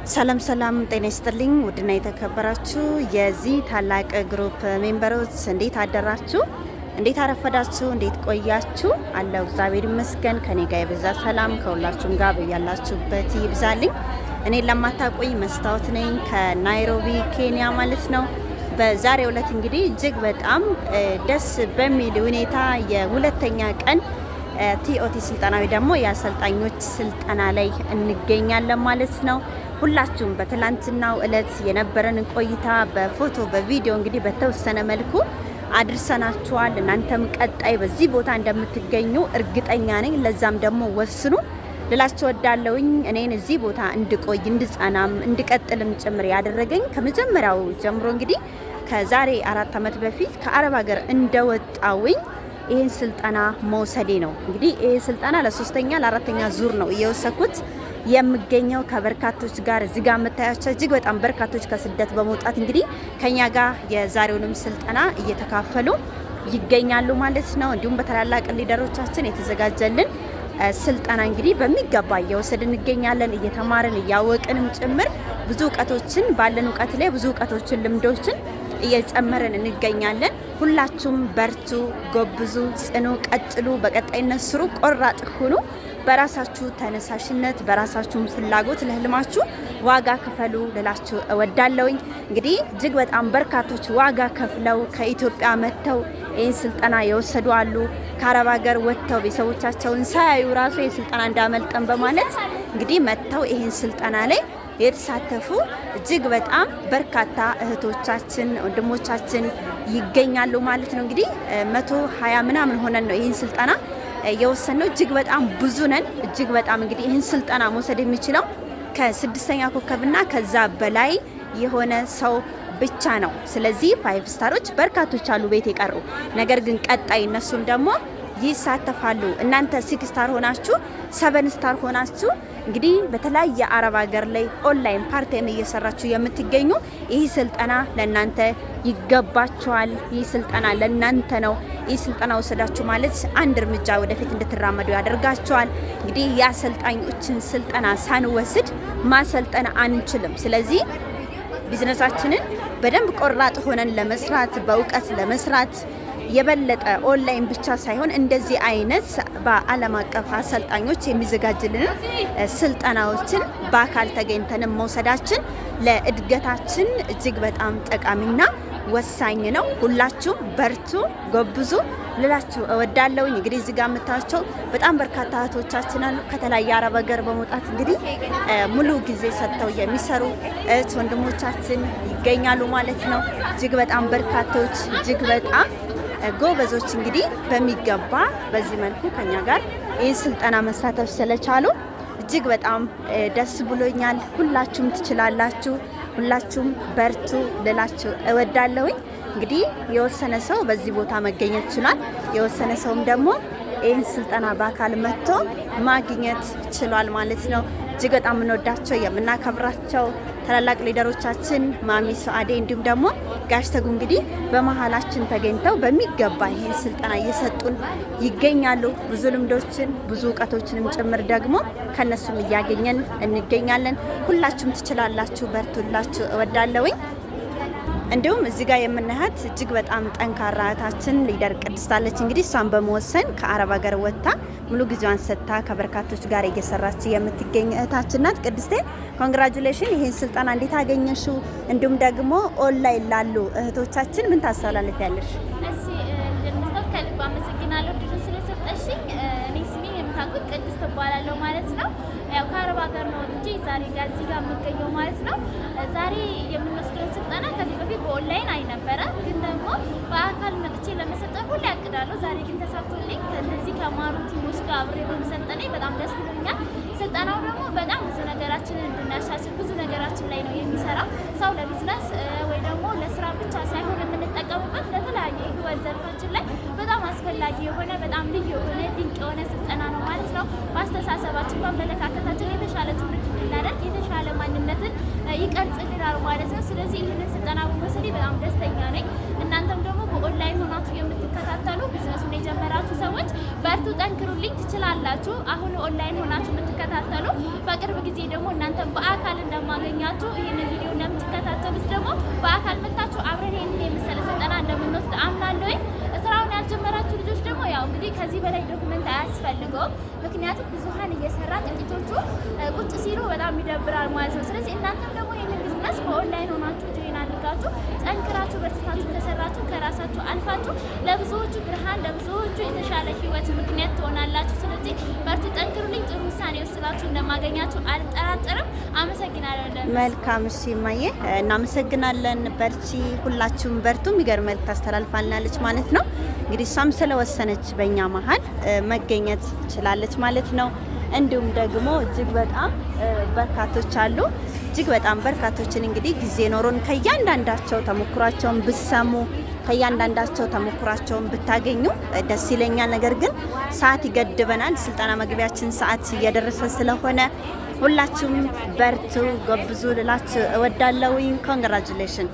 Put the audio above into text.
ሰላም ሰላም ጤና ይስጥልኝ ውድና የተከበራችሁ የዚህ ታላቅ ግሩፕ ሜምበሮች እንዴት አደራችሁ? እንዴት አረፈዳችሁ? እንዴት ቆያችሁ? አለው እግዚአብሔር ይመስገን ከኔ ጋር ይብዛ ሰላም ከሁላችሁም ጋር በያላችሁበት ይብዛልኝ። እኔ ለማታቆይ መስታወት ነኝ ከናይሮቢ ኬንያ ማለት ነው። በዛሬው ዕለት እንግዲህ እጅግ በጣም ደስ በሚል ሁኔታ የሁለተኛ ቀን ቲኦቲ ስልጠናዊ ደግሞ የአሰልጣኞች ስልጠና ላይ እንገኛለን ማለት ነው። ሁላችሁም በትላንትናው እለት የነበረን ቆይታ በፎቶ በቪዲዮ እንግዲህ በተወሰነ መልኩ አድርሰናችኋል። እናንተም ቀጣይ በዚህ ቦታ እንደምትገኙ እርግጠኛ ነኝ። ለዛም ደግሞ ወስኑ ልላችሁ ወዳለውኝ እኔን እዚህ ቦታ እንድቆይ እንድጸናም እንድቀጥልም ጭምር ያደረገኝ ከመጀመሪያው ጀምሮ እንግዲህ ከዛሬ 4 ዓመት በፊት ከአረብ ሀገር እንደወጣውኝ ይህን ስልጠና መውሰዴ ነው። እንግዲህ ይህ ስልጠና ለሶስተኛ ለአራተኛ ዙር ነው እየወሰድኩት የምገኘው ከበርካቶች ጋር እዚህ ጋር የምታያቸው እጅግ በጣም በርካቶች ከስደት በመውጣት እንግዲህ ከኛ ጋር የዛሬውንም ስልጠና እየተካፈሉ ይገኛሉ ማለት ነው። እንዲሁም በታላላቅ ሊደሮቻችን የተዘጋጀልን ስልጠና እንግዲህ በሚገባ እየወሰድን እንገኛለን። እየተማርን እያወቅንም ጭምር ብዙ እውቀቶችን ባለን እውቀት ላይ ብዙ እውቀቶችን ልምዶችን እየጨመረን እንገኛለን። ሁላችሁም በርቱ፣ ጎብዙ፣ ጽኑ፣ ቀጥሉ፣ በቀጣይነት ስሩ፣ ቆራጥ ሁኑ። በራሳችሁ ተነሳሽነት በራሳችሁ ፍላጎት ለህልማችሁ ዋጋ ክፈሉ ልላችሁ እወዳለሁኝ። እንግዲህ እጅግ በጣም በርካቶች ዋጋ ከፍለው ከኢትዮጵያ መጥተው ይህን ስልጠና የወሰዱ አሉ። ከአረብ ሀገር ወጥተው ቤተሰቦቻቸውን ሳያዩ ራሱ ይህን ስልጠና እንዳመልጠን በማለት እንግዲህ መጥተው ይህን ስልጠና ላይ የተሳተፉ እጅግ በጣም በርካታ እህቶቻችን ወንድሞቻችን ይገኛሉ ማለት ነው። እንግዲህ 120 ምናምን ሆነን ነው ይህን ስልጠና የወሰነው። እጅግ በጣም ብዙ ነን። እጅግ በጣም እንግዲህ ይህን ስልጠና መውሰድ የሚችለው ከ6ኛ ኮከብና ከዛ በላይ የሆነ ሰው ብቻ ነው። ስለዚህ 5 ስታሮች በርካቶች አሉ ቤት የቀሩ ነገር ግን ቀጣይ እነሱም ደግሞ ይሳተፋሉ። እናንተ 6 ስታር ሆናችሁ 7 ስታር ሆናችሁ እንግዲህ በተለያየ አረብ ሀገር ላይ ኦንላይን ፓርታይም እየሰራችሁ የምትገኙ ይህ ስልጠና ለእናንተ ይገባችኋል። ይህ ስልጠና ለእናንተ ነው። ይህ ስልጠና ወሰዳችሁ ማለት አንድ እርምጃ ወደፊት እንድትራመዱ ያደርጋችኋል። እንግዲህ የአሰልጣኞችን ስልጠና ሳንወስድ ማሰልጠን አንችልም። ስለዚህ ቢዝነሳችንን በደንብ ቆራጥ ሆነን ለመስራት በእውቀት ለመስራት የበለጠ ኦንላይን ብቻ ሳይሆን እንደዚህ አይነት በዓለም አቀፍ አሰልጣኞች የሚዘጋጅልን ስልጠናዎችን በአካል ተገኝተን መውሰዳችን ለእድገታችን እጅግ በጣም ጠቃሚና ወሳኝ ነው። ሁላችሁም በርቱ፣ ጎብዙ ልላችሁ እወዳለሁኝ። እንግዲህ እዚህ ጋር የምታዩቸው በጣም በርካታ እህቶቻችን አሉ ከተለያየ አረብ ሀገር በመውጣት እንግዲህ ሙሉ ጊዜ ሰጥተው የሚሰሩ እህት ወንድሞቻችን ይገኛሉ ማለት ነው። እጅግ በጣም በርካቶች እጅግ በጣም ጎበዞች እንግዲህ በሚገባ በዚህ መልኩ ከኛ ጋር ይህን ስልጠና መሳተፍ ስለቻሉ እጅግ በጣም ደስ ብሎኛል። ሁላችሁም ትችላላችሁ፣ ሁላችሁም በርቱ ልላችሁ እወዳለሁኝ። እንግዲህ የወሰነ ሰው በዚህ ቦታ መገኘት ይችላል። የወሰነ ሰውም ደግሞ ይህን ስልጠና በአካል መጥቶ ማግኘት ችሏል ማለት ነው። እጅግ በጣም የምንወዳቸው የምናከብራቸው ታላላቅ ሊደሮቻችን ማሚ ሱአዴ እንዲሁም ደግሞ ጋሽ ተጉ እንግዲህ በመሀላችን ተገኝተው በሚገባ ይህን ስልጠና እየሰጡን ይገኛሉ። ብዙ ልምዶችን ብዙ እውቀቶችንም ጭምር ደግሞ ከነሱም እያገኘን እንገኛለን። ሁላችሁም ትችላላችሁ፣ በርቱላችሁ እወዳለሁኝ። እንዲሁም እዚህ ጋር የምናያት እጅግ በጣም ጠንካራ እህታችን ሊደር ቅድስት አለች። እንግዲህ እሷን በመወሰን ከአረብ ሀገር ወጥታ ሙሉ ጊዜዋን ሰጥታ ከበርካቶች ጋር እየሰራች የምትገኝ እህታችን ናት። ቅድስቴ ኮንግራጁሌሽን! ይህን ስልጠና እንዴት አገኘሽው? እንዲሁም ደግሞ ኦንላይን ላሉ እህቶቻችን ምን ታስተላልፊያለሽ? እሺ እንደምታውቁ ከልብ አመሰግናለሁ ድል ስለሰጠሽኝ። እኔ ስሜ የምታውቁት ቅድስት እባላለሁ ማለት ነው። ያው ከአረብ ሀገር ነው እንጂ ዛሬ ጋር እዚህ ጋር የምገኘው ማለት ነው። ዛሬ የምንወስደው ስልጠና ከዚህ በፊት በኦንላይን አይነበረ ግን ደግሞ በአካል መጥቼ ለመሰልጠን ሁሌ ያቅዳለሁ። ዛሬ ግን ተሳክቶልኝ ከነዚህ ከማሩ ቲሞች ጋር አብሬ በመሰልጠኔ በጣም ደስ ብሎኛል። ስልጠናው ደግሞ በጣም ብዙ ነገራችንን እንድናሻሽል ብዙ ነገራችን ላይ ነው የሚሰራው። ሰው ለቢዝነስ ወይ ደግሞ ለስራ ብቻ ሳይሆን የምንጠቀምበት ለተለያየ የህይወት ዘርፋችን ላይ በጣም አስፈላጊ የሆነ በጣም ልዩ የሆነ ድንቅ የሆነ ስልጠና ነው ማለት ነው። በአስተሳሰባችን በአመለካከታችን የተሻለ ትምህርት እንድናደርግ የተሻለ ማንነትን ይቀርጽልናል ማለት ነው። ስለዚህ ይህንን ስልጠና በመውሰዴ በጣም ደስተኛ ነኝ። እናንተም ደግሞ በኦንላይን ሆናችሁ የምትከታተሉ ቢዝነሱን የጀመራችሁ ሰዎች በርቱ፣ ጠንክሩልኝ፣ ትችላላችሁ። አሁን ኦንላይን ሆናችሁ የምትከታተሉ በቅርብ ጊዜ ደግሞ እናንተም በአካል እንደማገኛችሁ ይህንን ቪዲዮ እንደምትከታተሉት ደግሞ በአካል መታችሁ አብረን ይህንን የመሰለ ስልጠና እንደምንወስድ አምናለሁ። ስራውን ያልጀመራችሁ ልጆች ደግሞ ያው እንግዲህ ከዚህ በላይ ዶክመንት አያስፈልገውም። ምክንያቱም ብዙሀን እየሰራ ጥቂቶቹ ቁጭ ሲሉ በጣም ይደብራል ማለት ነው። ስለዚህ እናንተም ደግሞ ይህንን ቢዝነስ በኦንላይን ሆናችሁ ጆይን አድርጋችሁ ጠንክራችሁ በርትታችሁ ከሰራችሁ ከራሳችሁ አልፋችሁ ለብዙዎቹ ብርሃን ለብዙዎቹ የተሻለ ህይወት ምክንያት ትሆናላችሁ። ስለዚህ በርቱ፣ ጠንክሩልኝ። ጥሩ ውሳኔ ወስናችሁ እንደማገኛችሁ አልጠራጠርም። አመሰግናለሁ። መልካም እሺ እማዬ እናመሰግናለን። በርቺ፣ ሁላችሁም በርቱ። የሚገርም መልዕክት ታስተላልፋልናለች ማለት ነው። እንግዲህ እሷም ስለወሰነች በእኛ መሀል መገኘት ችላለች ማለት ነው። እንዲሁም ደግሞ እጅግ በጣም በርካቶች አሉ። እጅግ በጣም በርካቶችን እንግዲህ ጊዜ ኖሮን ከእያንዳንዳቸው ተሞክሯቸውን ብሰሙ ከእያንዳንዳቸው ተሞክሯቸውን ብታገኙ ደስ ይለኛል። ነገር ግን ሰዓት ይገድበናል። ስልጠና መግቢያችን ሰዓት እየደረሰ ስለሆነ ሁላችሁም በርቱ፣ ጎብዙ ልላችሁ እወዳለሁ። ኮንግራጁሌሽን